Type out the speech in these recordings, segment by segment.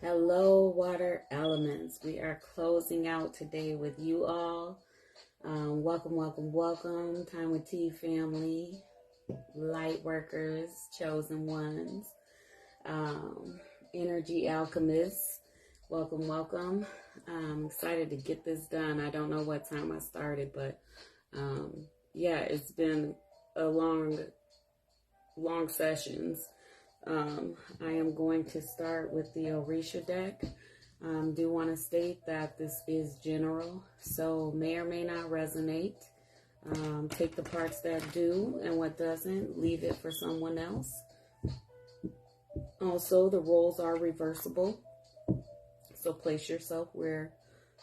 Hello, water elements. We are closing out today with you all. Welcome, welcome, welcome. Time Wit T family, light workers, chosen ones, energy alchemists. Welcome, welcome. I'm excited to get this done. I don't know what time I started, but yeah, it's been a long sessions. I am going to start with the Orisha deck. Do want to state that this is general, so may or may not resonate. Take the parts that do, and what doesn't, leave it for someone else. Also, the roles are reversible, so place yourself where,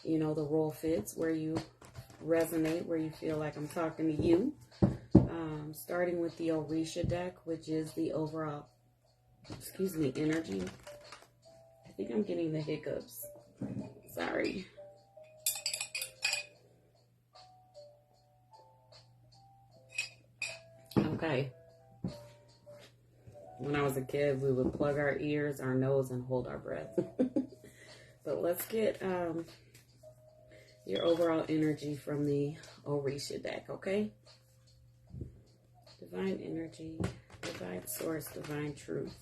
the role fits, where you resonate, where you feel like I'm talking to you. Starting with the Orisha deck, which is the overall energy. I think I'm getting the hiccups. Sorry. Okay. When I was a kid, we would plug our ears, our nose, and hold our breath. But let's get your overall energy from the Orisha deck, okay? Divine energy, divine source, divine truth.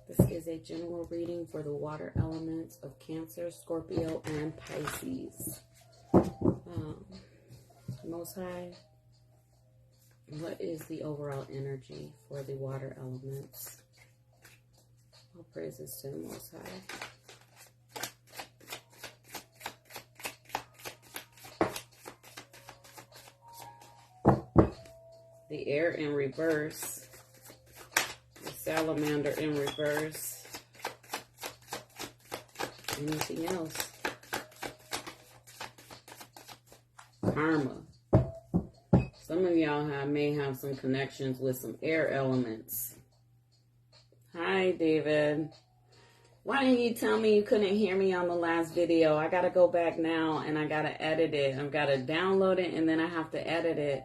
This is a general reading for the water elements of Cancer, Scorpio, and Pisces. Most High, what is the overall energy for the water elements? All praises to the Most High. The air in reverse. The salamander in reverse. Anything else? Karma. Some of y'all may have some connections with some air elements. Hi, David. Why didn't you tell me you couldn't hear me on the last video? I got to go back now and I got to edit it. I've got to download it and then I have to edit it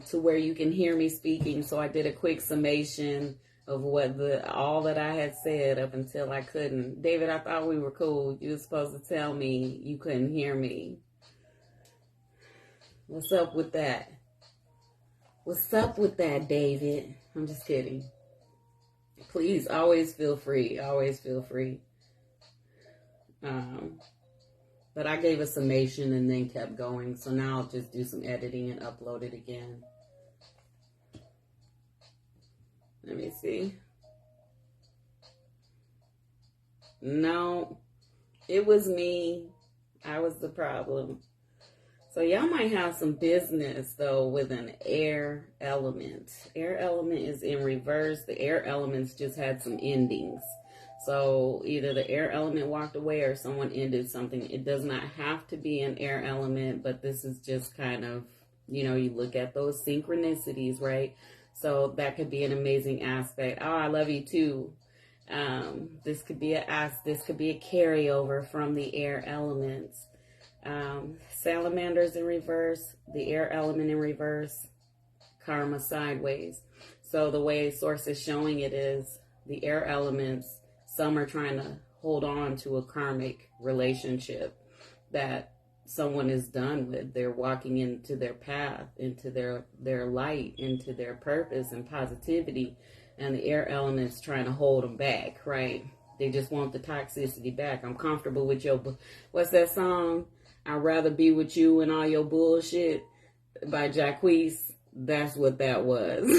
to where you can hear me speaking. So I did a quick summation of what all that I had said up until I couldn't. David, I thought we were cool. You were supposed to tell me you couldn't hear me. What's up with that? What's up with that, David? I'm just kidding. Please, always feel free. Always feel free. But I gave a summation and then kept going. So now I'll just do some editing and upload it again. Let me see. No, it was me. I was the problem. So y'all might have some business, though, with an air element. Air element is in reverse. The air elements just had some endings. So either the air element walked away or someone ended something. It does not have to be an air element, but this is just kind of, you look at those synchronicities, right? So that could be an amazing aspect. Oh, I love you too. This could be a carryover from the air elements. Salamanders in reverse, the air element in reverse, karma sideways. So the way source is showing it is the air elements, some are trying to hold on to a karmic relationship that someone is done with. They're walking into their path, into their light, into their purpose and positivity, and the air elements trying to hold them back, right? They just want the toxicity back. I'm comfortable with what's that song? I'd rather be with you and all your bullshit by Jacquees. That's what that was.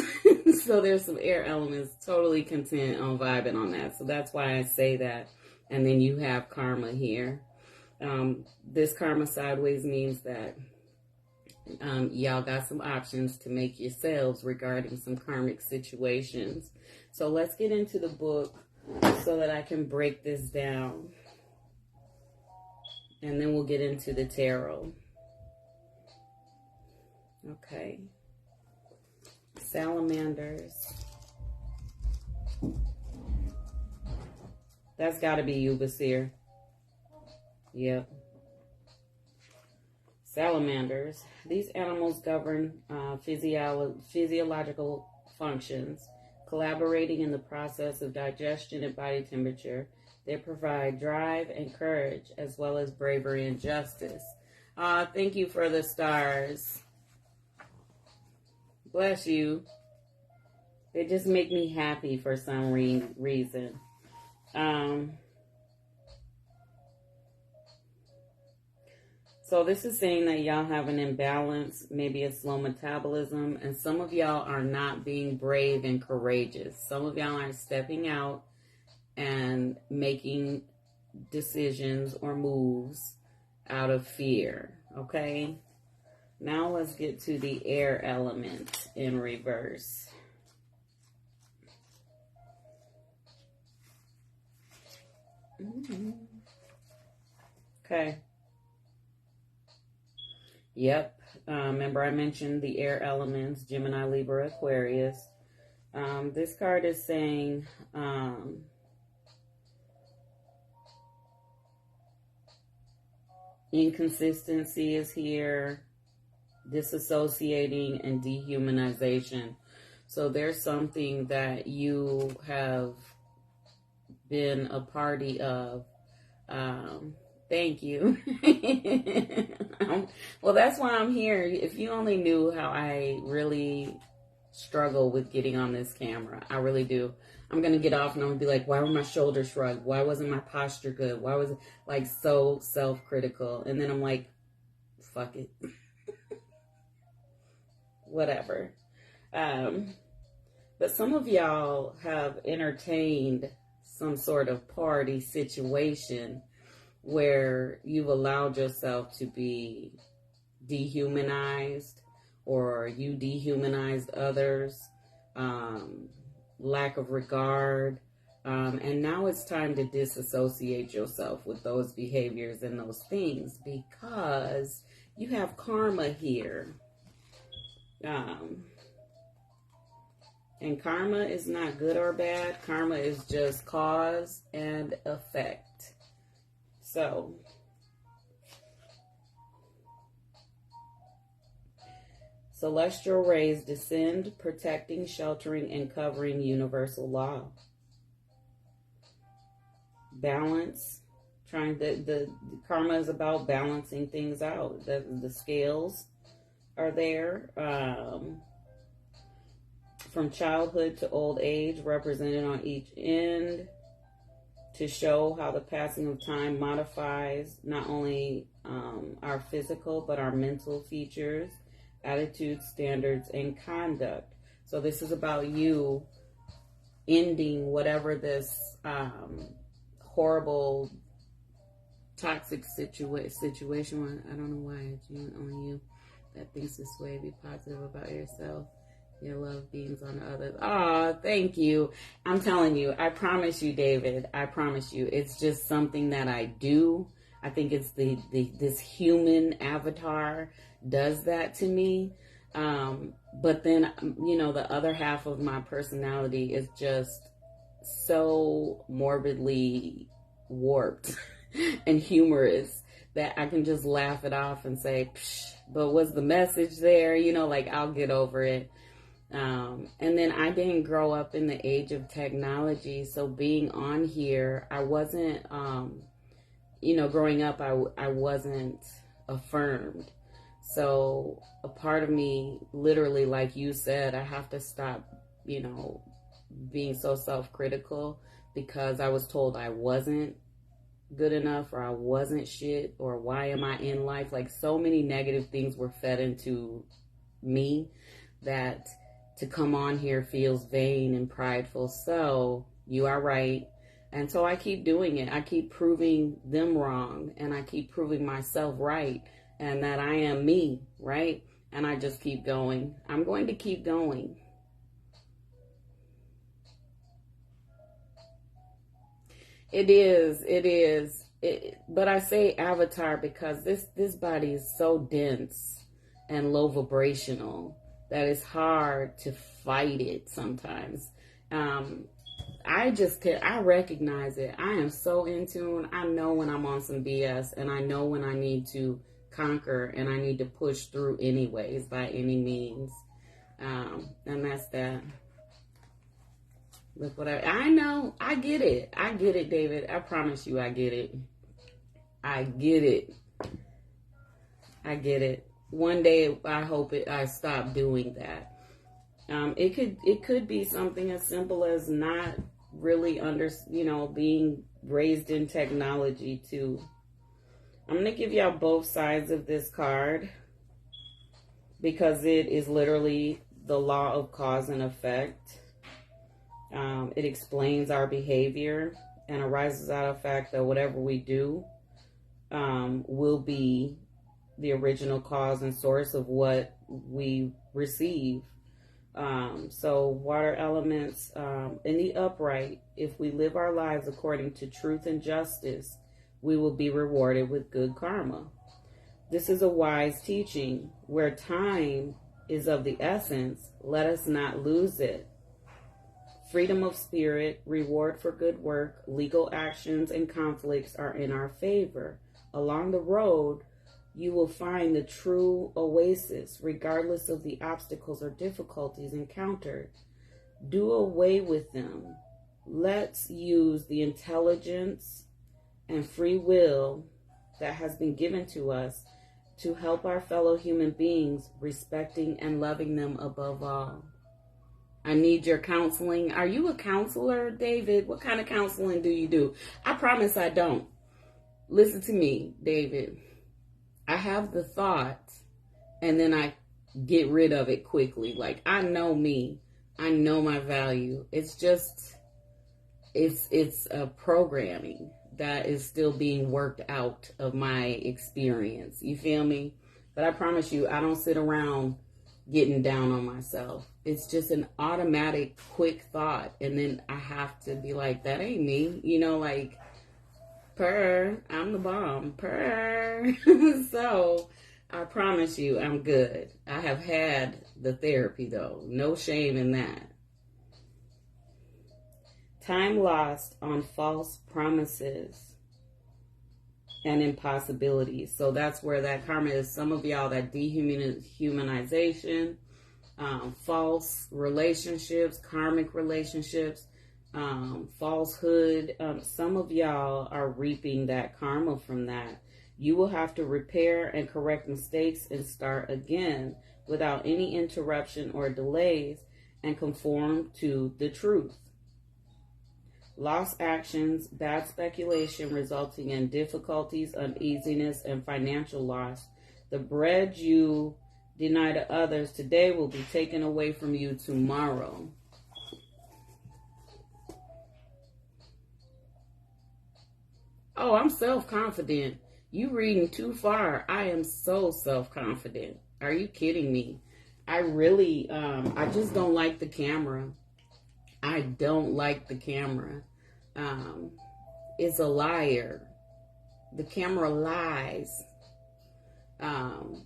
So there's some air elements totally content on vibing on that. So that's why I say that. And then you have karma here. This karma sideways means that y'all got some options to make yourselves regarding some karmic situations. So let's get into the book so that I can break this down. And then we'll get into the tarot. Okay. Salamanders. That's got to be you, Basir. Yep. Salamanders. These animals govern physiological functions. collaborating in the process of digestion and body temperature. They provide drive and courage, as well as bravery and justice. Thank you for the stars. Bless you. They just make me happy for some reason. So this is saying that y'all have an imbalance, maybe a slow metabolism, and some of y'all are not being brave and courageous. Some of y'all aren't stepping out and making decisions or moves out of fear, okay? Now let's get to the air element in reverse. Okay. Yep. Remember I mentioned the air elements, Gemini, Libra, Aquarius. This card is saying inconsistency is here, disassociating, and dehumanization. So there's something that you have been a party of. Thank you. Well, that's why I'm here. If you only knew how I really struggle with getting on this camera. I really do. I'm going to get off and I'm going to be like, why were my shoulders shrugged? Why wasn't my posture good? Why was it like so self-critical? And then I'm like, fuck it. Whatever. But some of y'all have entertained some sort of party situation where you've allowed yourself to be dehumanized, or you dehumanized others, lack of regard, and now it's time to disassociate yourself with those behaviors and those things, because you have karma here. And karma is not good or bad. Karma is just cause and effect. So, celestial rays descend, protecting, sheltering, and covering universal law. Balance, the karma is about balancing things out. The scales are there. From childhood to old age, represented on each end, to show how the passing of time modifies not only our physical, but our mental features, attitudes, standards, and conduct. So this is about you ending whatever this horrible, toxic situation was. I don't know why it's only you that thinks this way. Be positive about yourself. Your love beams on others. Oh, thank you. I'm telling you, I promise you, David, I promise you, it's just something that I do. I think it's this human avatar does that to me. But then, the other half of my personality is just so morbidly warped and humorous that I can just laugh it off and say, psh, but was the message there? I'll get over it. And then I didn't grow up in the age of technology. So being on here, I wasn't, growing up, I wasn't affirmed. So a part of me, literally, like you said, I have to stop, being so self-critical because I was told I wasn't good enough, or I wasn't shit, or why am I in life? Like, so many negative things were fed into me that to come on here feels vain and prideful. So you are right. And so I keep doing it. I keep proving them wrong, and I keep proving myself right, and that I am me, right? And I just keep going. I'm going to keep going. It is. But I say avatar because this body is so dense and low vibrational that it's hard to fight it sometimes. I recognize it. I am so in tune. I know when I'm on some BS, and I know when I need to conquer and I need to push through anyways, by any means. And that's that. Look what I know. I get it. I get it, David. I promise you I get it. I get it. I get it. One day I hope I stop doing that. It could be something as simple as not really being raised in technology too. I'm going to give y'all both sides of this card because it is literally the law of cause and effect. It explains our behavior and arises out of the fact that whatever we do will be the original cause and source of what we receive. So water elements, in the upright, if we live our lives according to truth and justice, we will be rewarded with good karma. This is a wise teaching. Where time is of the essence, let us not lose it. Freedom of spirit, reward for good work, legal actions and conflicts are in our favor. Along the road, you will find the true oasis, regardless of the obstacles or difficulties encountered. Do away with them. Let's use the intelligence and free will that has been given to us to help our fellow human beings, respecting and loving them above all. I need your counseling. Are you a counselor, David? What kind of counseling do you do? I promise I don't. Listen to me, David. I have the thought and then I get rid of it quickly. Like, I know me. I know my value. It's just, it's a programming that is still being worked out of my experience. You feel me? But I promise you, I don't sit around getting down on myself. It's just an automatic, quick thought. And then I have to be like, that ain't me. Like, purr, I'm the bomb, purr. So I promise you I'm good. I have had the therapy though. No shame in that. Time lost on false promises and impossibilities. So that's where that karma is. Some of y'all, that dehumanization, false relationships, karmic relationships, falsehood. Some of y'all are reaping that karma from that. You will have to repair and correct mistakes and start again without any interruption or delays and conform to the truth. Lost actions, bad speculation resulting in difficulties, uneasiness, and financial loss. The bread you deny to others today will be taken away from you tomorrow. Oh, I'm self-confident. You reading too far. I am so self-confident. Are you kidding me? I really, I just don't like the camera. I don't like the camera. It's a liar. The camera lies. And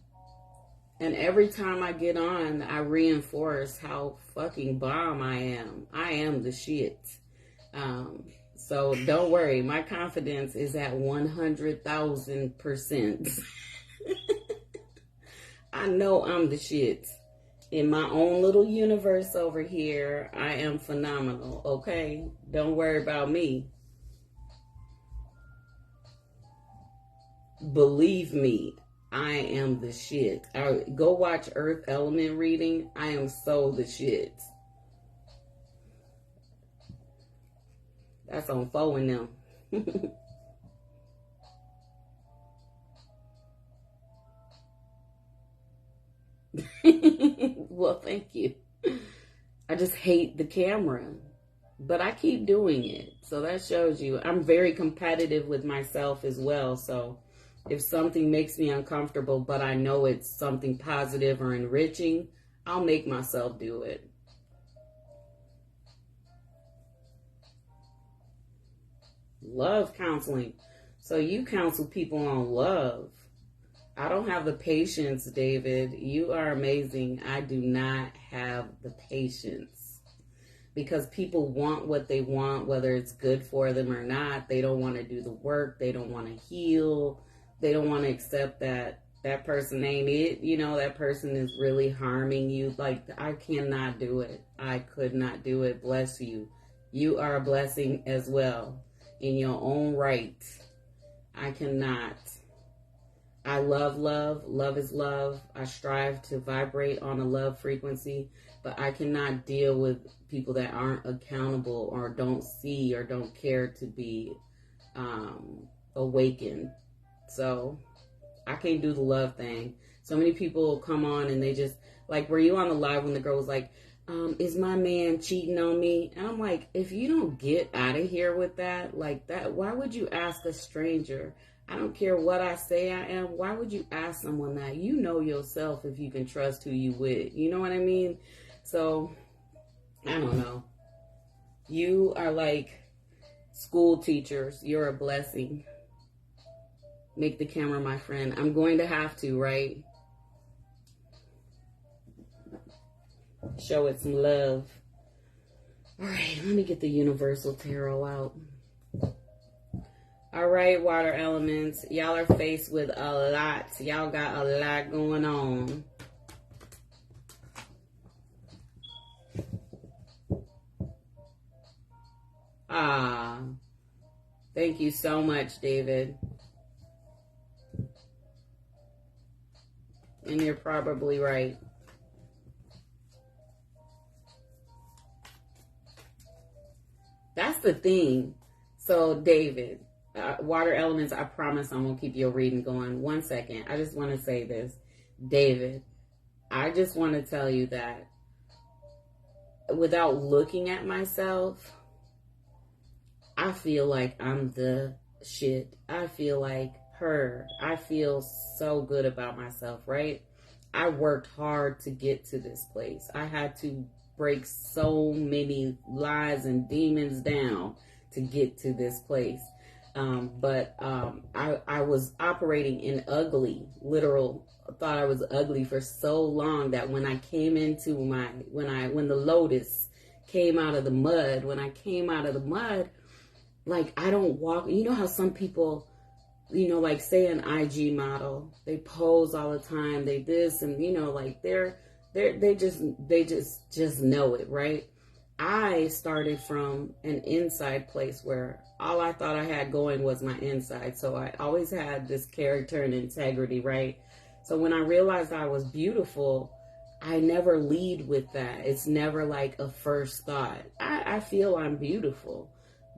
every time I get on, I reinforce how fucking bomb I am. I am the shit. So don't worry, my confidence is at 100,000%. I know I'm the shit. In my own little universe over here, I am phenomenal, okay? Don't worry about me. Believe me, I am the shit. Go watch Earth Element reading. I am so the shit. That's on Foe and them. Well, thank you. I just hate the camera, but I keep doing it. So that shows you I'm very competitive with myself as well. So if something makes me uncomfortable, but I know it's something positive or enriching, I'll make myself do it. Love counseling. So you counsel people on love. I don't have the patience, David. You are amazing. I do not have the patience because people want what they want, whether it's good for them or not. They don't want to do the work. They don't want to heal. They don't want to accept that that person ain't it. That person is really harming you. Like, I cannot do it. I could not do it. Bless you. You are a blessing as well in your own right. I cannot. I love love. Love is love. I strive to vibrate on a love frequency, but I cannot deal with people that aren't accountable or don't see or don't care to be awakened. So I can't do the love thing. So many people come on and they just, like, were you on the live when the girl was like, is my man cheating on me? And I'm like, if you don't get out of here with that, like that, why would you ask a stranger? I don't care what I say I am. Why would you ask someone that? You know yourself if you can trust who you with. You know what I mean? So, I don't know. You are like school teachers. You're a blessing. Make the camera my friend. I'm going to have to, right? Show it some love. All right, let me get the Universal Tarot out. All right, water elements. Y'all are faced with a lot. Y'all got a lot going on. Thank you so much, David. And you're probably right. That's the thing. So, David, water elements, I promise I'm going to keep your reading going. 1 second. I just want to say this. David, I just want to tell you that without looking at myself, I feel like I'm the shit. I feel like her. I feel so good about myself, right? I worked hard to get to this place. I had to break so many lies and demons down to get to this place. But I was operating in ugly, literal, thought I was ugly for so long that when I came into when the lotus came out of the mud, like I don't walk, you know how some people, you know, like say an IG model, they pose all the time, they this and, you know, like they just know it, right? I started from an inside place where all I thought I had going was my inside. So I always had this character and integrity, right? So when I realized I was beautiful, I never lead with that. It's never like a first thought. I feel I'm beautiful,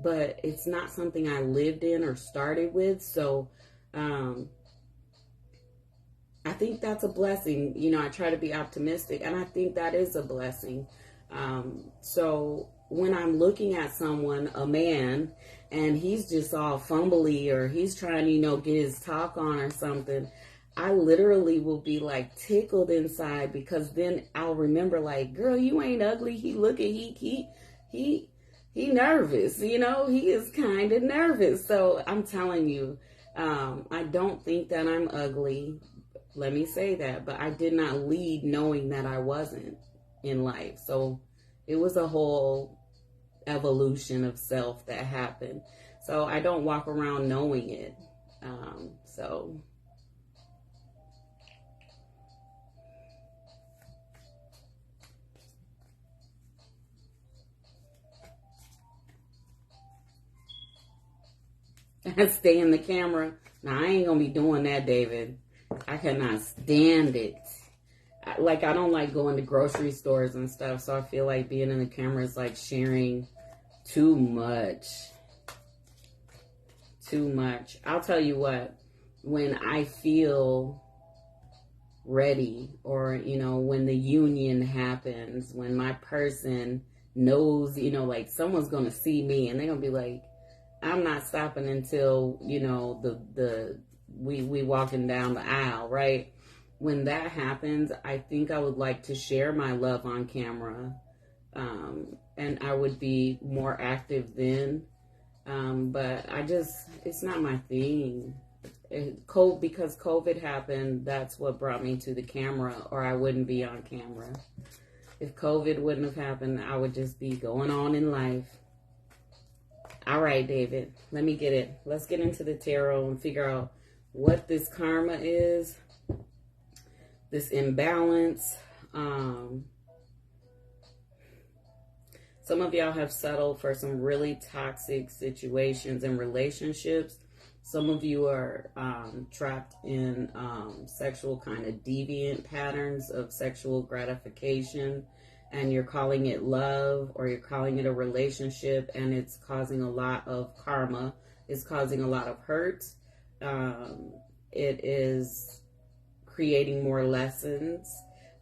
but it's not something I lived in or started with. So I think that's a blessing. You know, I try to be optimistic, and I think that is a blessing. So when I'm looking at someone, a man, and he's just all fumbly or he's trying to, you know, get his talk on or something, I literally will be like tickled inside, because then I'll remember like, girl, you ain't ugly. He nervous, you know, he is kind of nervous. So I'm telling you, I don't think that I'm ugly. Let me say that, but I did not lead knowing that I wasn't in life. So it was a whole evolution of self that happened. So I don't walk around knowing it. So I stay in the camera. Now I ain't gonna be doing that, David. I cannot stand it. I don't like going to grocery stores and stuff, so I feel like being in the camera is like sharing too much. Too much. I'll tell you what, when I feel ready, or, you know, when the union happens, when my person knows, you know, like someone's going to see me and they're going to be like, I'm not stopping until, you know, we walking down the aisle, right? When that happens, I think I would like to share my love on camera, and I would be more active then. But it's not my thing. Because COVID happened, that's what brought me to the camera, or I wouldn't be on camera. If COVID wouldn't have happened, I would just be going on in life. All right, David, let me get it. Let's get into the tarot and figure out what this karma is, this imbalance. So Some of y'all have settled for some really toxic situations and relationships. Some of you are trapped in sexual kind of deviant patterns of sexual gratification, and you're calling it love, or you're calling it a relationship, and it's causing a lot of karma. It's causing a lot of hurt. It is creating more lessons,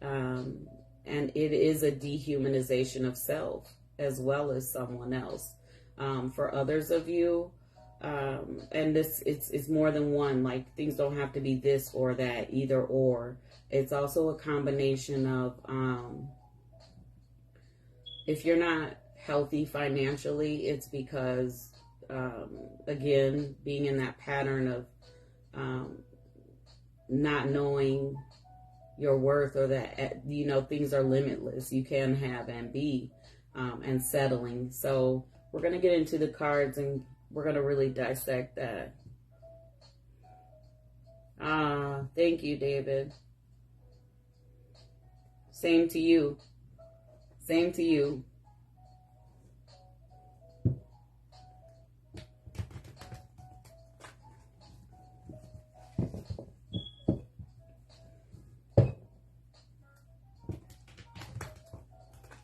and it is a dehumanization of self as well as someone else. For others of you, and this it's more than one. Like, things don't have to be this or that, either or. It's also a combination of if you're not healthy financially, it's because again, being in that pattern of not knowing your worth, or that, you know, things are limitless. You can have and be, and settling. So we're going to get into the cards, and we're going to really dissect that. Thank you, David. Same to you. Same to you.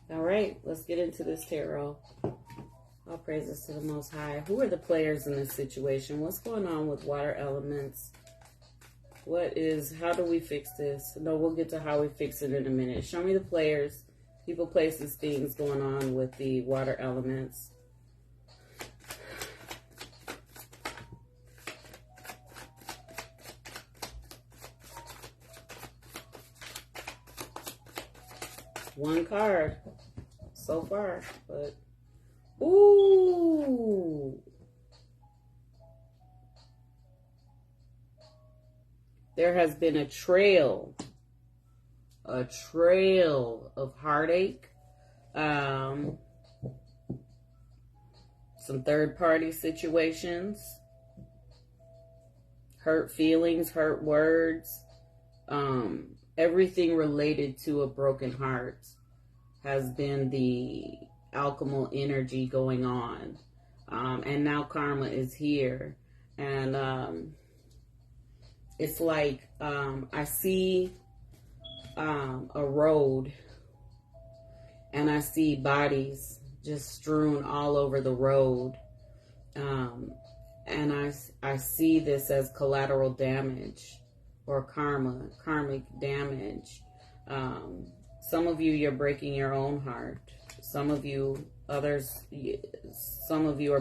All right, let's get into this tarot. All praises to the Most High. Who are the players in this situation? What's going on with water elements? How do we fix this? No, we'll get to how we fix it in a minute. Show me the players, people, places, things going on with the water elements. One card so far, but ooh, there has been a trail of heartache, some third-party situations, hurt feelings, hurt words, everything related to a broken heart has been the alchemical energy going on. And now karma is here. And it's like I see a road, and I see bodies just strewn all over the road. And I see this as collateral damage, or karmic damage. Some of you, you're breaking your own heart. Some of you are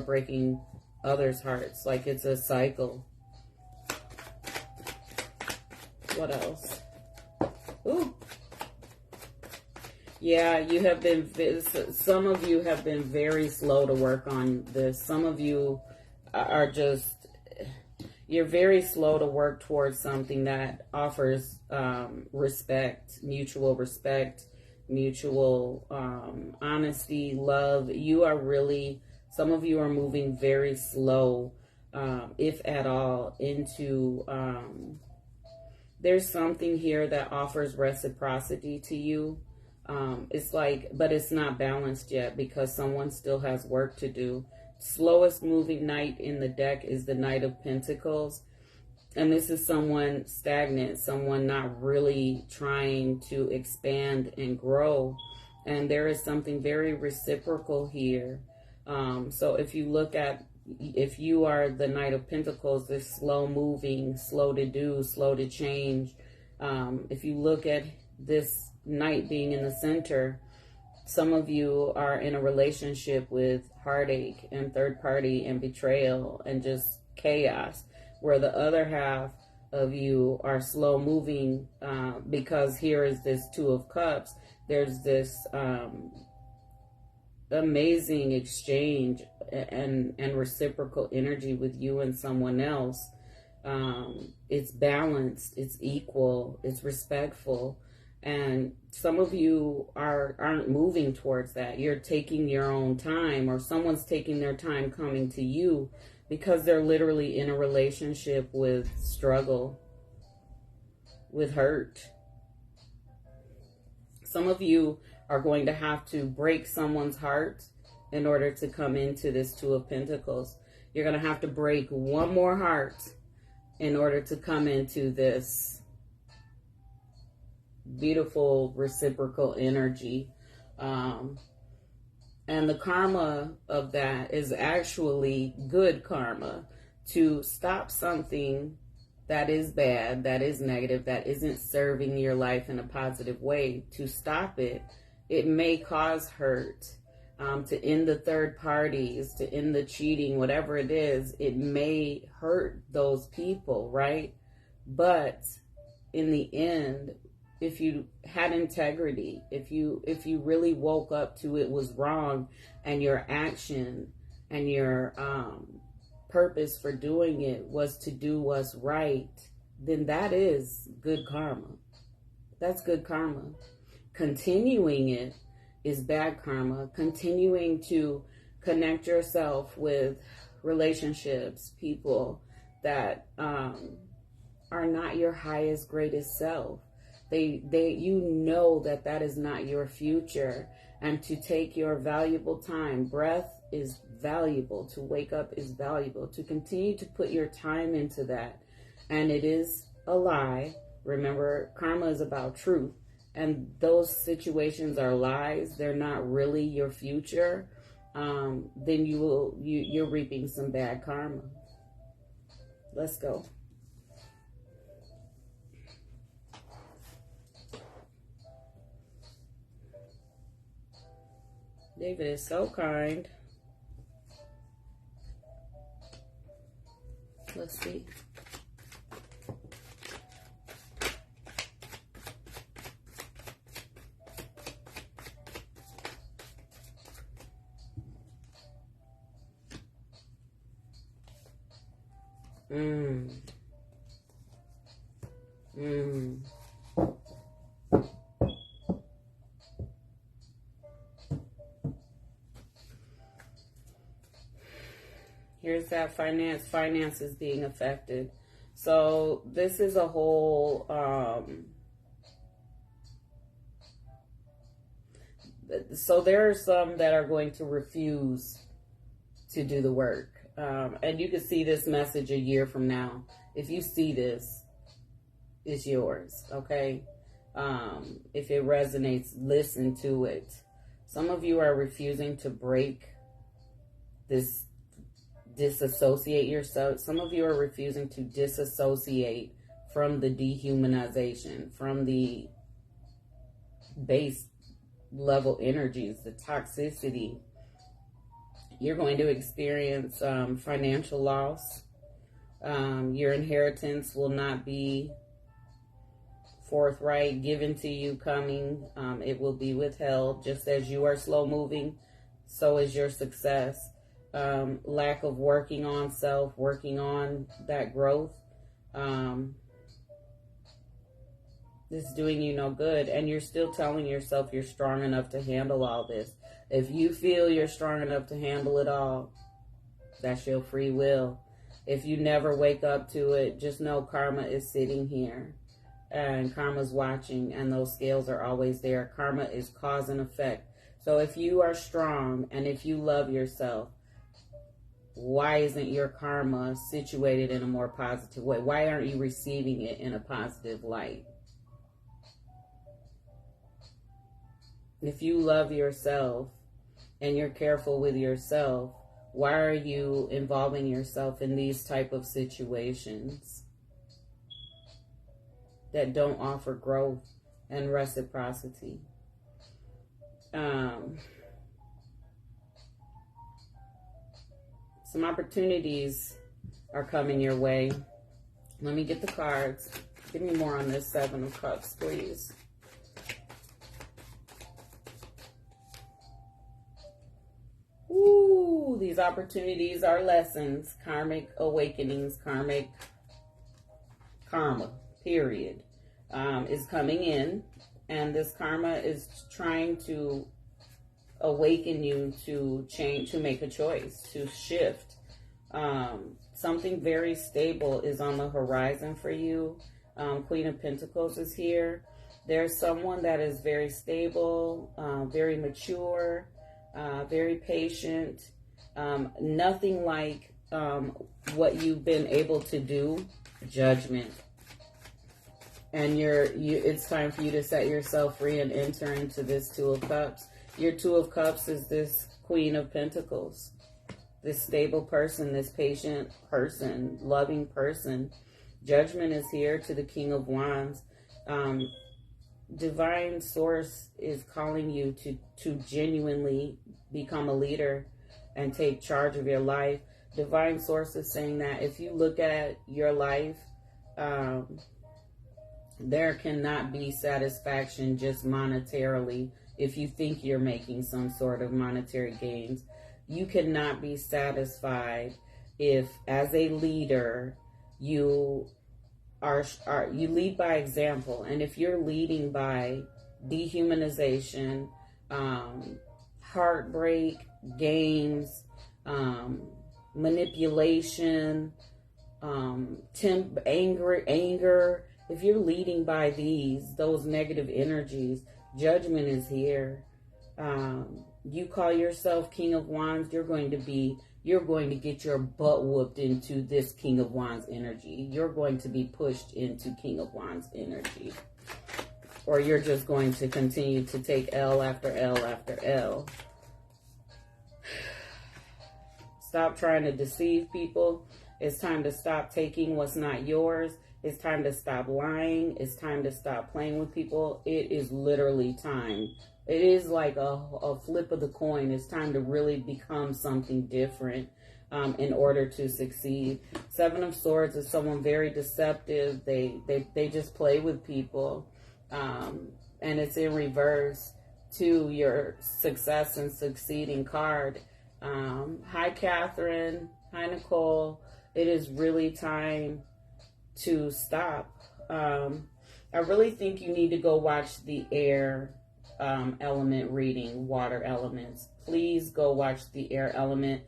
breaking others' hearts. Like, it's a cycle. What else? Ooh. Yeah, some of you have been very slow to work on this. Some of you are just, you're very slow to work towards something that offers respect, mutual honesty, love. Some of you are moving very slow, if at all, into, there's something here that offers reciprocity to you. It's like, but it's not balanced yet, because someone still has work to do. Slowest moving knight in the deck is the Knight of Pentacles. And this is someone stagnant, someone not really trying to expand and grow. And there is something very reciprocal here. So if you are the Knight of Pentacles, this slow moving, slow to do, slow to change. If you look at this Knight being in the center, some of you are in a relationship with heartache and third party and betrayal and just chaos, where the other half of you are slow moving, because here is this Two of Cups. There's this amazing exchange and reciprocal energy with you and someone else. It's balanced, it's equal, it's respectful. And some of you aren't moving towards that. You're taking your own time, or someone's taking their time coming to you, because they're literally in a relationship with struggle, with hurt. Some of you are going to have to break someone's heart in order to come into this Two of Pentacles. You're going to have to break one more heart in order to come into this beautiful reciprocal energy. And the karma of that is actually good karma. To stop something that is bad, that is negative, that isn't serving your life in a positive way, to stop it, it may cause hurt. To end the third parties, to end the cheating, whatever it is, it may hurt those people, right? But in the end, if you had integrity, if you really woke up to it was wrong, and your action and your purpose for doing it was to do what's right, then that is good karma. That's good karma. Continuing it is bad karma. Continuing to connect yourself with relationships, people that are not your highest, greatest self. You know that is not your future, and to take your valuable time. Breath is valuable. To wake up is valuable. To continue to put your time into that, and it is a lie. Remember, karma is about truth, and those situations are lies. They're not really your future. Then you're reaping some bad karma. Let's go. David is so kind. Let's see. Here's that finances being affected. So this is a whole, so there are some that are going to refuse to do the work. And you can see this message a year from now. If you see this, it's yours, okay? If it resonates, listen to it. Some of you are refusing to break this, disassociate yourself. Some of you are refusing to disassociate from the dehumanization, from the base level energies, the toxicity. You're going to experience financial loss. Your inheritance will not be forthright, given to you, coming. It will be withheld. Just as you are slow moving, so is your success. Lack of working on self, working on that growth. This is doing you no good. And you're still telling yourself you're strong enough to handle all this. If you feel you're strong enough to handle it all, that's your free will. If you never wake up to it, just know karma is sitting here. And karma's watching, and those scales are always there. Karma is cause and effect. So if you are strong and if you love yourself, why isn't your karma situated in a more positive way? Why aren't you receiving it in a positive light? If you love yourself and you're careful with yourself, why are you involving yourself in these type of situations that don't offer growth and reciprocity? Some opportunities are coming your way. Let me get the cards. Give me more on this Seven of Cups, please. Ooh, these opportunities are lessons, karmic awakenings, karma, period, is coming in. And this karma is trying to awaken you to change, to make a choice, to shift. Something very stable is on the horizon for you. Queen of Pentacles is here. There's someone that is very stable, very mature, very patient, nothing like what you've been able to do. Judgment. And it's time for you to set yourself free and enter into this Two of Cups. Your Two of Cups is this Queen of Pentacles. This stable person, this patient person, loving person. Judgment is here to the King of Wands. Divine Source is calling you to genuinely become a leader and take charge of your life. Divine Source is saying that if you look at your life, there cannot be satisfaction just monetarily. If you think you're making some sort of monetary gains, you cannot be satisfied if, as a leader, you lead by example. And if you're leading by dehumanization, heartbreak, games, manipulation, anger, if you're leading by those negative energies, judgment is here. You call yourself King of Wands, you're going to get your butt whooped into this King of Wands energy. You're going to be pushed into King of Wands energy. Or you're just going to continue to take L after L after L. Stop trying to deceive people. It's time to stop taking what's not yours. It's time to stop lying. It's time to stop playing with people. It is literally time. It is like a flip of the coin. It's time to really become something different in order to succeed. Seven of Swords is someone very deceptive. They just play with people. And it's in reverse to your success and succeeding card. Hi, Catherine. Hi, Nicole. It is really time to stop. I really think you need to go watch the air element reading, water elements. Please go watch the air element.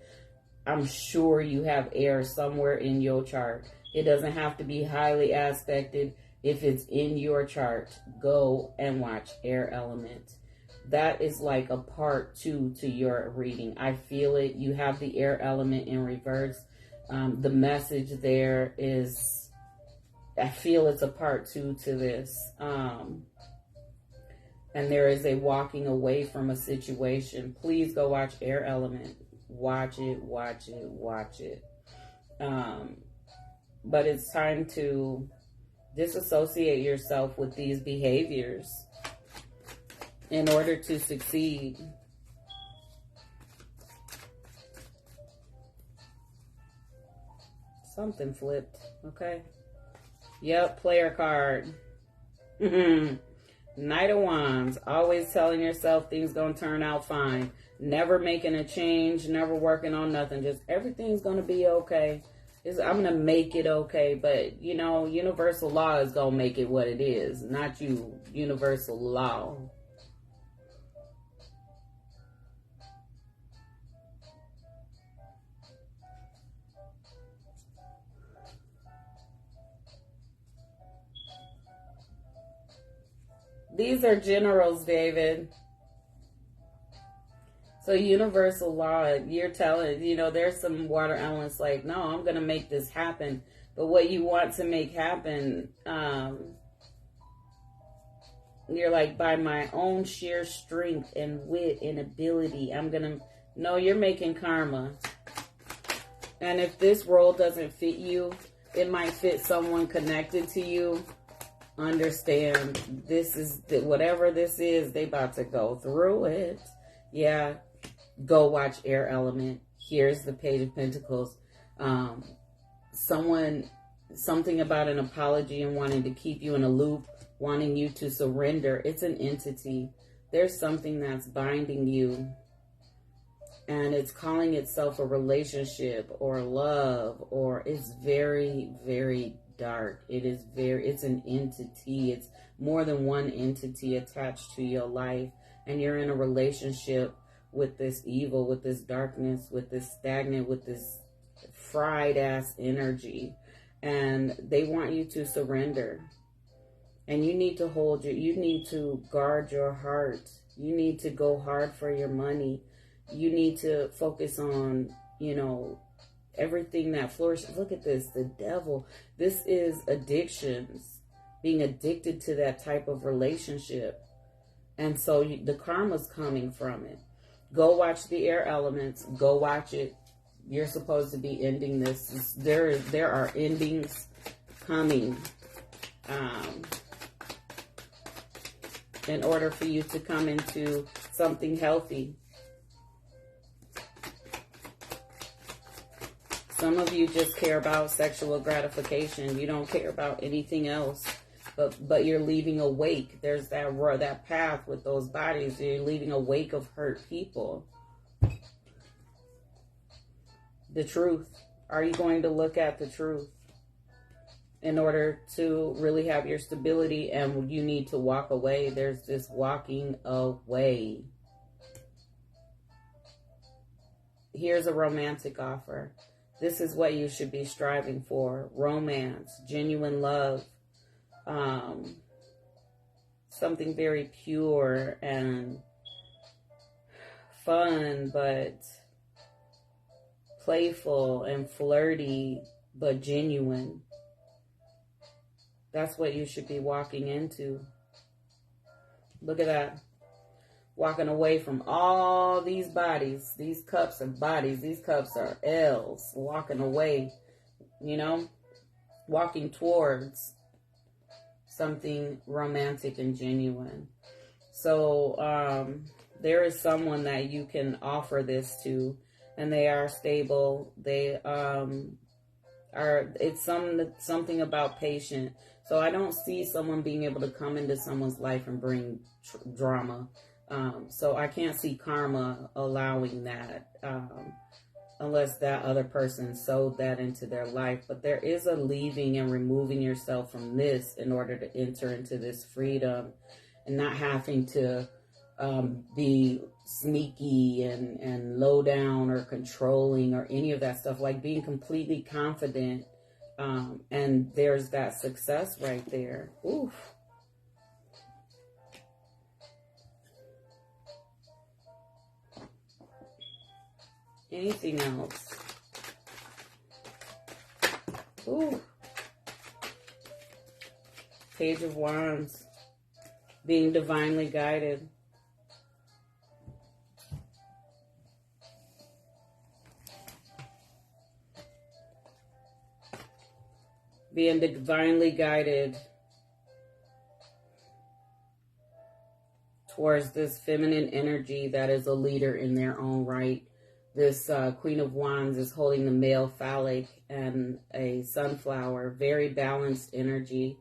I'm sure you have air somewhere in your chart. It doesn't have to be highly aspected. If it's in your chart, go and watch air element. That is like a part 2 to your reading. I feel it. You have the air element in reverse. The message there is, I feel it's a part 2 to this. And there is a walking away from a situation. Please go watch air element. Watch it, watch it, watch it. But it's time to disassociate yourself with these behaviors in order to succeed. Something flipped, okay? Yep, player card. Knight of Wands, always telling yourself things gonna turn out fine. Never making a change, never working on nothing. Just everything's gonna be okay. I'm gonna make it okay. But, you know, universal law is gonna make it what it is. Not you, universal law. These are generals, David. So universal law, you're telling, you know, there's some water elements like, no, I'm going to make this happen. But what you want to make happen, you're like, by my own sheer strength and wit and ability, I'm going to, no, you're making karma. And if this role doesn't fit you, it might fit someone connected to you. Understand, this is whatever this is, they about to go through it. Yeah, go watch air element. Here's the Page of Pentacles. Something about an apology and wanting to keep you in a loop, wanting you to surrender. It's an entity. There's something that's binding you, and it's calling itself a relationship or love, or it's very, very dark. It's an entity. It's more than one entity attached to your life, and you're in a relationship with this evil, with this darkness, with this stagnant, with this fried ass energy, and they want you to surrender. And you need to you need to guard your heart. You need to go hard for your money. you need to focus on, you know, everything that flourishes. Look at this, the devil. This is addictions, being addicted to that type of relationship. And so the karma's coming from it. Go watch the air elements. Go watch it. You're supposed to be ending this. There are endings coming in order for you to come into something healthy. Some of you just care about sexual gratification. You don't care about anything else. But you're leaving a wake. There's that path with those bodies. You're leaving a wake of hurt people. The truth. Are you going to look at the truth in order to really have your stability? And you need to walk away. There's this walking away. Here's a romantic offer. This is what you should be striving for. Romance, genuine love. Something very pure and fun, but playful and flirty, but genuine. That's what you should be walking into. Look at that. Walking away from all these bodies. These cups are bodies. These cups are L's. Walking away, you know, walking towards something romantic and genuine. So there is someone that you can offer this to, and they are stable. They it's something about patient. So I don't see someone being able to come into someone's life and bring drama. So I can't see karma allowing that, unless that other person sowed that into their life. But there is a leaving and removing yourself from this in order to enter into this freedom, and not having to be sneaky and low down or controlling or any of that stuff. Like being completely confident, and there's that success right there. Oof. Anything else? Ooh. Page of Wands. Being divinely guided. Being divinely guided towards this feminine energy that is a leader in their own right. This Queen of Wands is holding the male phallic and a sunflower. Very balanced energy.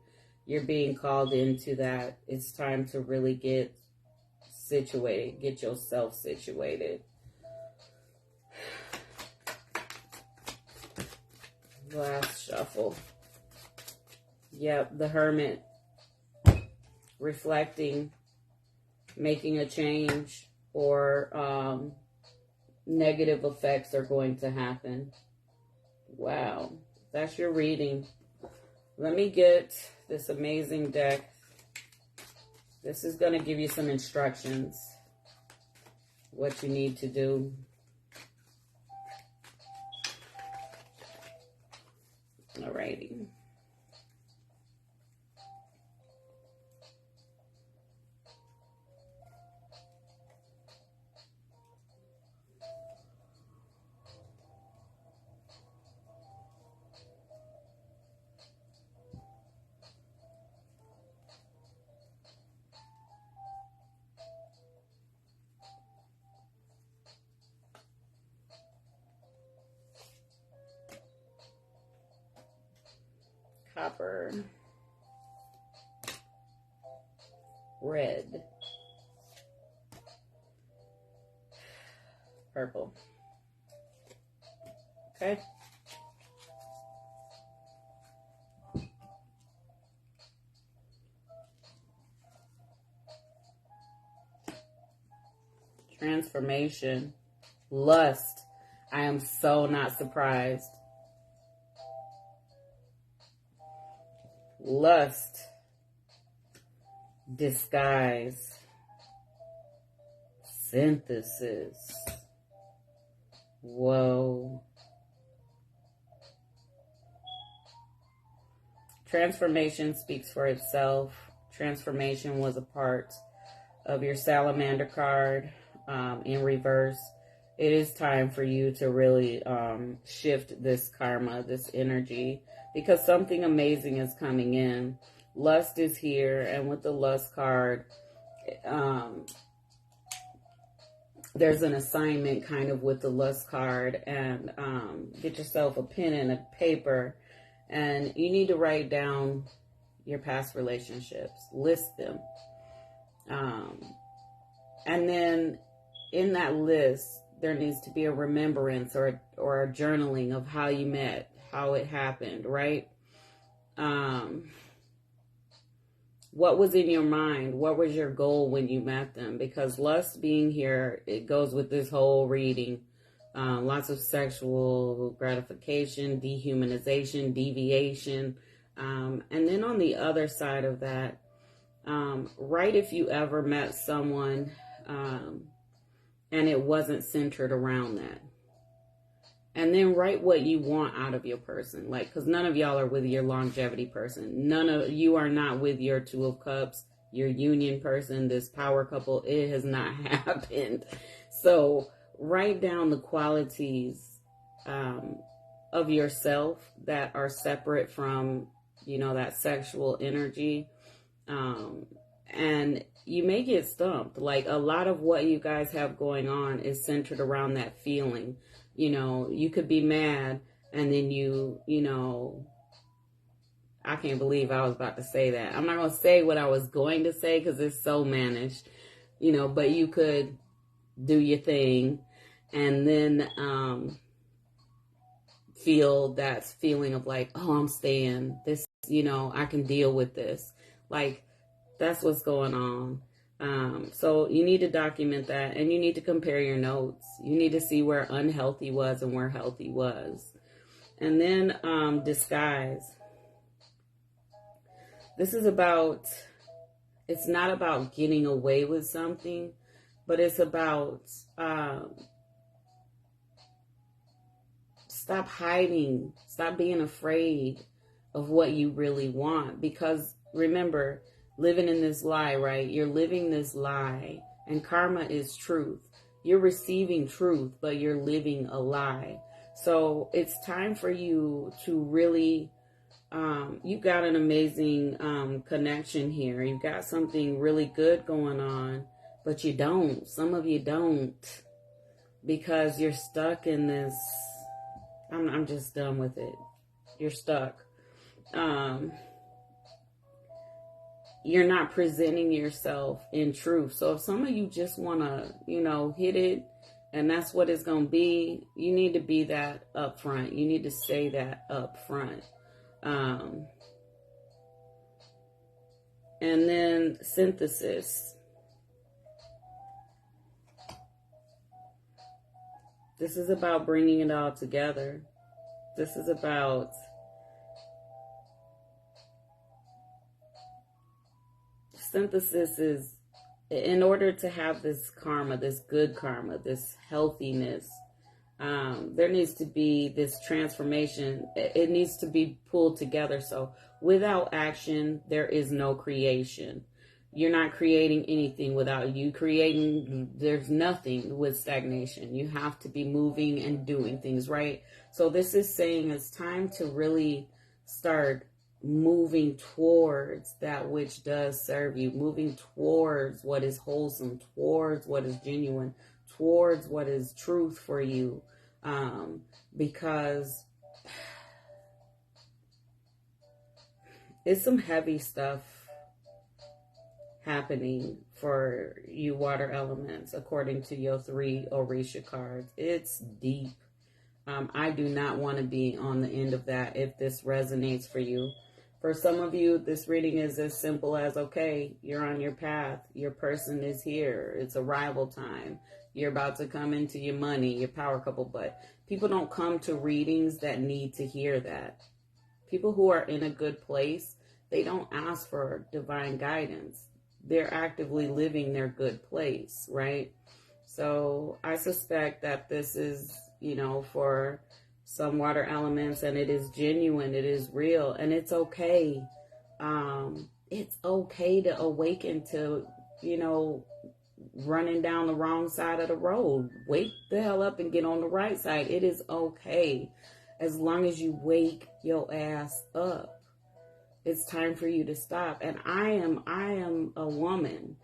You're being called into that. It's time to really get situated. Get yourself situated. Last shuffle. Yep, the Hermit. Reflecting. Making a change, or negative effects are going to happen. Wow. That's your reading. Let me get this amazing deck. This is going to give you some instructions. What you need to do. Alrighty. Copper, red, purple. Okay. Transformation, lust. I am so not surprised. Lust, disguise, synthesis, Whoa. Transformation speaks for itself. Transformation was a part of your salamander card in reverse. It is time for you to really shift this karma, this energy, because something amazing is coming in. Lust is here, and with the lust card, there's an assignment kind of with the lust card, and get yourself a pen and a paper, and you need to write down your past relationships, list them. And then in that list, there needs to be a remembrance or a journaling of how you met, how it happened, right? What was in your mind? What was your goal when you met them? Because lust being here, it goes with this whole reading. Lots of sexual gratification, dehumanization, deviation. And then on the other side of that, right, if you ever met someone and it wasn't centered around that. And then write what you want out of your person. Like, because none of y'all are with your longevity person. None of you are not with your Two of Cups, your union person, this power couple. It has not happened. So write down the qualities of yourself that are separate from, you know, that sexual energy. And you may get stumped. Like, a lot of what you guys have going on is centered around that feeling. You know, you could be mad and then you know, I can't believe I was about to say that. I'm not going to say what I was going to say because it's so managed, you know, but you could do your thing and then feel that feeling of like, oh, I'm staying. This, you know, I can deal with this. Like, that's what's going on. So you need to document that, and you need to compare your notes. You need to see where unhealthy was and where healthy was. And then disguise. This is about, it's not about getting away with something, but it's about stop hiding, stop being afraid of what you really want. Because remember, living in this lie, right? You're living this lie, and karma is truth. You're receiving truth, but you're living a lie. So it's time for you to really, you've got an amazing connection here. You've got something really good going on, but you don't. Some of you don't, because you're stuck in this. I'm just done with it. You're stuck. You're not presenting yourself in truth. So if some of you just want to, you know, hit it and that's what it's going to be, you need to be that up front. You need to say that up front. And then synthesis. This is about bringing it all together. This is about synthesis. Is in order to have this karma, this good karma, this healthiness, there needs to be this transformation. It needs to be pulled together. So without action, there is no creation. You're not creating anything without you creating. There's nothing with stagnation. You have to be moving and doing things, right? So this is saying it's time to really start moving towards that which does serve you, moving towards what is wholesome, towards what is genuine, towards what is truth for you, because it's some heavy stuff happening for you water elements according to your 3 Orisha cards. It's deep. I do not want to be on the end of that if this resonates for you. For some of you, this reading is as simple as, okay, you're on your path. Your person is here. It's arrival time. You're about to come into your money, your power couple. But people don't come to readings that need to hear that. People who are in a good place, they don't ask for divine guidance. They're actively living their good place, right? So I suspect that this is you know, for some water elements, and it is genuine, it is real, and it's okay. It's okay to awaken to, you know, running down the wrong side of the road. Wake the hell up and get on the right side. It is okay, as long as you wake your ass up. It's time for you to stop. And I am a woman,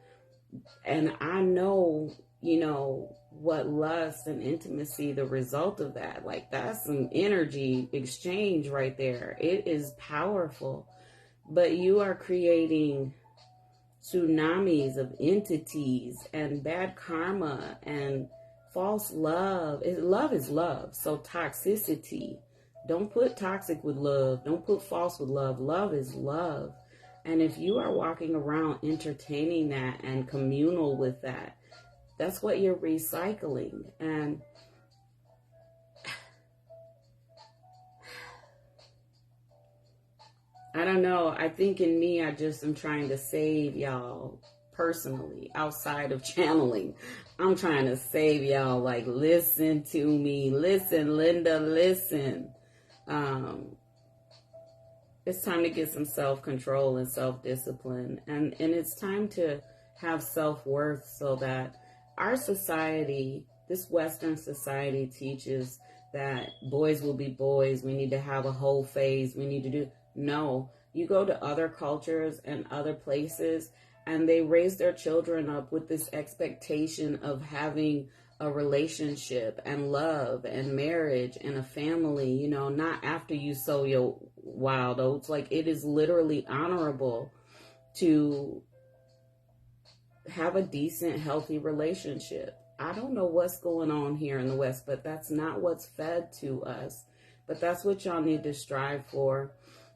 and I know, you know, what lust and intimacy, the result of that. Like, that's some energy exchange right there. It is powerful. But you are creating tsunamis of entities and bad karma and false love. Love is love. So toxicity. Don't put toxic with love. Don't put false with love. Love is love. And if you are walking around entertaining that and communal with that, that's what you're recycling. And I don't know. I think in me, I just am trying to save y'all personally, outside of channeling. I'm trying to save y'all. Like, listen to me. Listen, Linda, listen. It's time to get some self-control and self-discipline. And it's time to have self-worth, so that our society, this Western society, teaches that boys will be boys. We need to have a whole phase. We need to do... No, you go to other cultures and other places, and they raise their children up with this expectation of having a relationship and love and marriage and a family, you know, not after you sow your wild oats. Like, it is literally honorable to have a decent, healthy relationship. I don't know what's going on here in the West, but that's not what's fed to us. But that's what y'all need to strive for.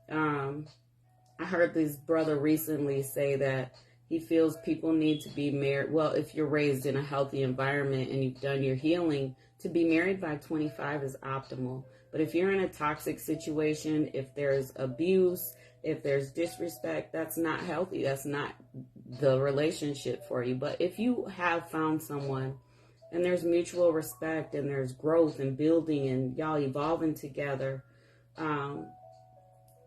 I heard this brother recently say that he feels people need to be married. Well, if you're raised in a healthy environment and you've done your healing, to be married by 25 is optimal. But if you're in a toxic situation, if there's abuse, if there's disrespect, that's not healthy. That's not the relationship for you. But if you have found someone and there's mutual respect and there's growth and building and y'all evolving together,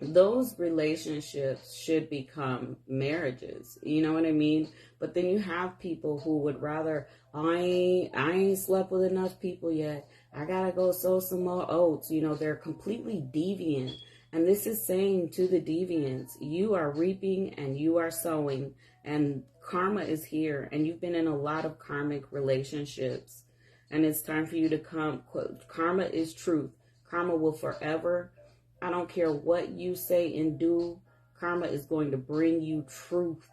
those relationships should become marriages. You know what I mean? But then you have people who would rather, I ain't slept with enough people yet. I gotta go sow some more oats. You know, they're completely deviant. And this is saying to the deviants, you are reaping and you are sowing, and karma is here, and you've been in a lot of karmic relationships, and it's time for you to come. Karma is truth. Karma will forever, I don't care what you say and do, karma is going to bring you truth.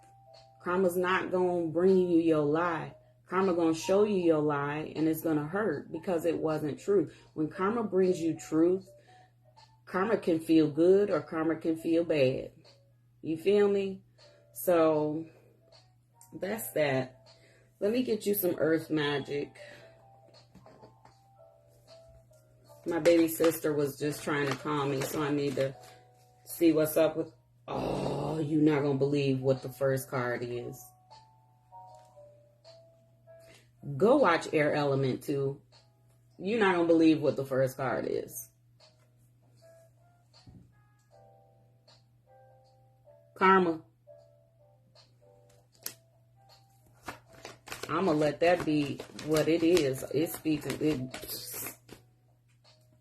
Karma's not going to bring you your lie. Karma going to show you your lie, and it's going to hurt because it wasn't truth. When karma brings you truth, karma can feel good or karma can feel bad. You feel me? So that's that. Let me get you some earth magic. My baby sister was just trying to call me, so I need to see what's up with... Oh, you're not going to believe what the first card is. Go watch Air Element 2. You're not going to believe what the first card is. Karma. I'm going to let that be what it is. It speaks...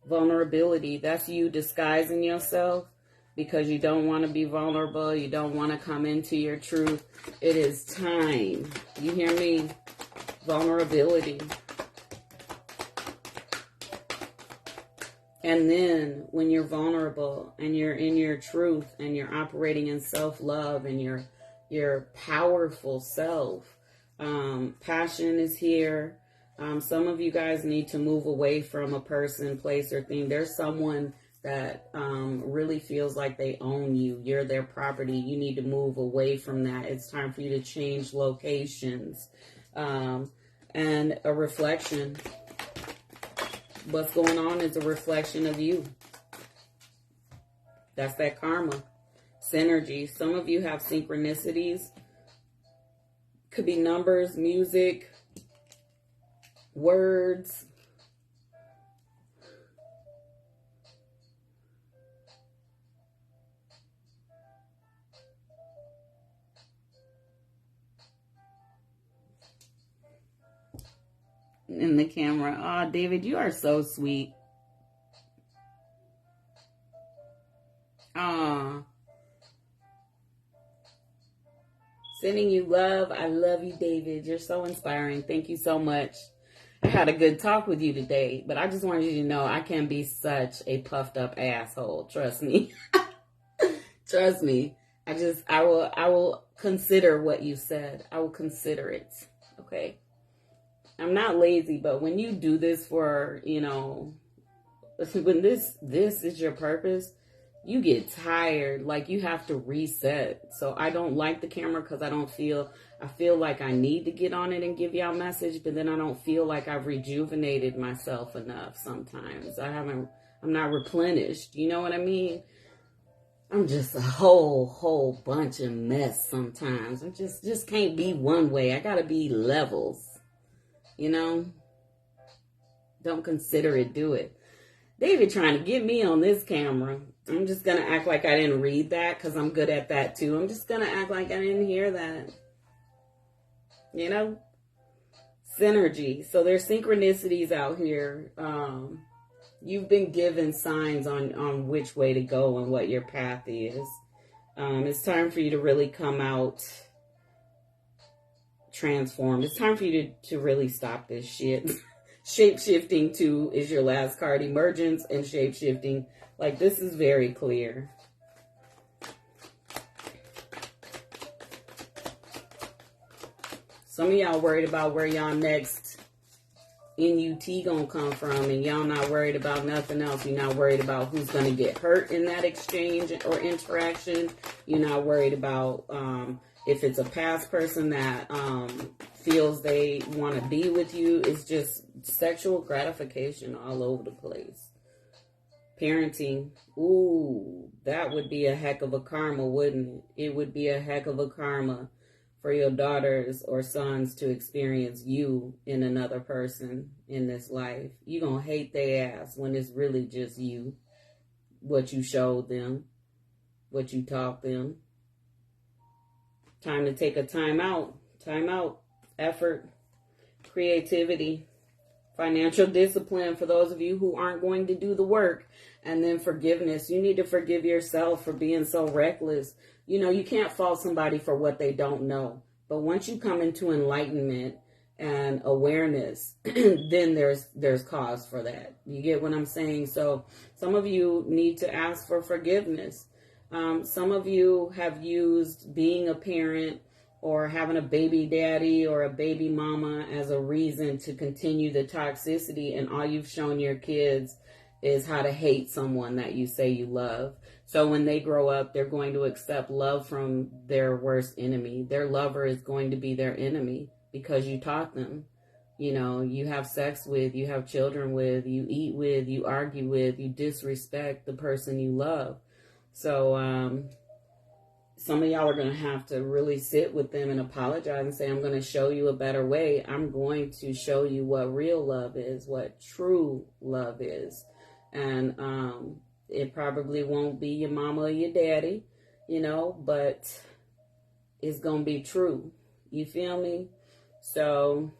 Vulnerability, that's you disguising yourself because you don't want to be vulnerable. You don't want to come into your truth. It is time. You hear me? Vulnerability. And then when you're vulnerable and you're in your truth and you're operating in self-love and your powerful self, passion is here. Some of you guys need to move away from a person, place, or thing. There's someone that really feels like they own you. You're their property. You need to move away from that. It's time for you to change locations. And a reflection. What's going on is a reflection of you. That's that karma. Synergy. Some of you have synchronicities. Could be numbers, music, words, in the camera. Oh, David, you are so sweet. Ah, sending you love. I love you, David. You're so inspiring. Thank you so much. I had a good talk with you today, but I just wanted you to know I can be such a puffed up asshole. Trust me. Trust me. I will consider what you said. I will consider it. Okay. I'm not lazy, but when you do this for, when this is your purpose, you get tired. Like, you have to reset. So I don't like the camera because I feel like I need to get on it and give y'all a message, but then I don't feel like I've rejuvenated myself enough sometimes. I'm not replenished. You know what I mean? I'm just a whole bunch of mess sometimes. I just can't be one way. I gotta be levels. Don't consider it, do it. David trying to get me on this camera. I'm just going to act like I didn't read that because I'm good at that too. I'm just going to act like I didn't hear that. Synergy. So there's synchronicities out here. You've been given signs on which way to go and what your path is. It's time for you to really come out transformed. It's time for you to really stop this shit. Shape-shifting too is your last card. Emergence and shape-shifting. Like, this is very clear. Some of y'all worried about where y'all next NUT gonna come from, and y'all not worried about nothing else. You're not worried about who's gonna get hurt in that exchange or interaction. You're not worried about if it's a past person that feels they want to be with you. It's just sexual gratification all over the place. Parenting. Ooh, that would be a heck of a karma, wouldn't it? It would be a heck of a karma for your daughters or sons to experience you in another person in this life. You're going to hate their ass when it's really just you. What you showed them. What you taught them. Time to take a time out. Time out. Effort. Creativity. Financial discipline for those of you who aren't going to do the work. And then forgiveness. You need to forgive yourself for being so reckless. You can't fault somebody for what they don't know. But once you come into enlightenment and awareness, then there's cause for that. You get what I'm saying? So some of you need to ask for forgiveness. Some of you have used being a parent or having a baby daddy or a baby mama as a reason to continue the toxicity, and all you've shown your kids is how to hate someone that you say you love. So when they grow up, they're going to accept love from their worst enemy. Their lover is going to be their enemy because you taught them. You have sex with, you have children with, you eat with, you argue with, you disrespect the person you love. So some of y'all are going to have to really sit with them and apologize and say, I'm going to show you a better way. I'm going to show you what real love is, what true love is. And it probably won't be your mama or your daddy, but it's going to be true. You feel me? So,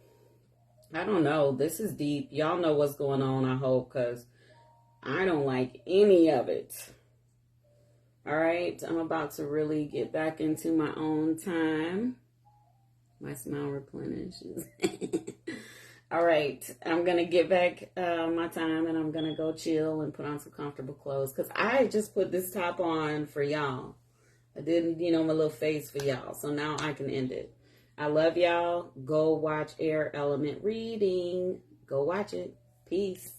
I don't know. This is deep. Y'all know what's going on, I hope, because I don't like any of it. All right, I'm about to really get back into my own time. My smile replenishes. All right, I'm going to get back my time, and I'm going to go chill and put on some comfortable clothes because I just put this top on for y'all. I did, my little face for y'all, so now I can end it. I love y'all. Go watch Air Element Reading. Go watch it. Peace.